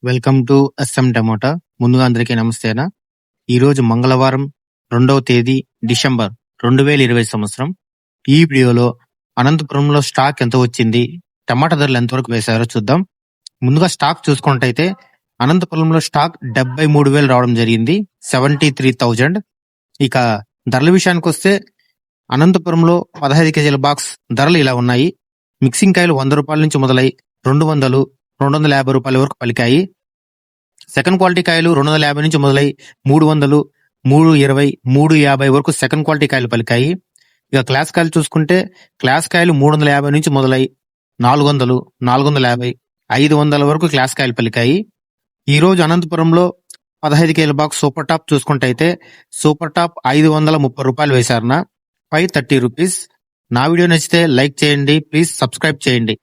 Welcome to S M tomato. ముందుగా అందరికీ నమస్తేనా. ఈరోజు మంగళవారం 2వ తేదీ డిసెంబర్ 2020 సంవత్సరం. ఈ వీడియోలో అనంతపురంలో స్టాక్ ఎంత వచ్చింది, టమాటా ధరలు ఎంతవరకు వేశారో చూద్దాం. ముందుగా స్టాక్ చూసుకున్నట్టయితే అనంతపురంలో స్టాక్ 73,000 రావడం జరిగింది, 73,000. ఇక ధరల విషయానికి వస్తే అనంతపురంలో 15 కేజీల బాక్స్ ధరలు ఇలా ఉన్నాయి. మిక్సింగ్ కాయలు 100 రూపాయల నుంచి మొదలై 200, 250 రూపాయల వరకు పలికాయి. సెకండ్ క్వాలిటీ కాయలు 250 నుంచి మొదలై 300, 320, 350 వరకు సెకండ్ క్వాలిటీ కాయలు పలికాయి. ఇక క్లాస్ కాయలు చూసుకుంటే క్లాస్ కాయలు 350 నుంచి మొదలై 400, 450, 500 వరకు క్లాస్ కాయలు పలికాయి. ఈ రోజు అనంతపురంలో 15 కేజీల బాక్స్ సూపర్ టాప్ చూసుకుంటే అయితే సూపర్ టాప్ 530 రూపాయలు వేశారన, 530 రూపీస్. నా వీడియో నచ్చితే లైక్ చేయండి, ప్లీజ్ సబ్స్క్రైబ్ చేయండి.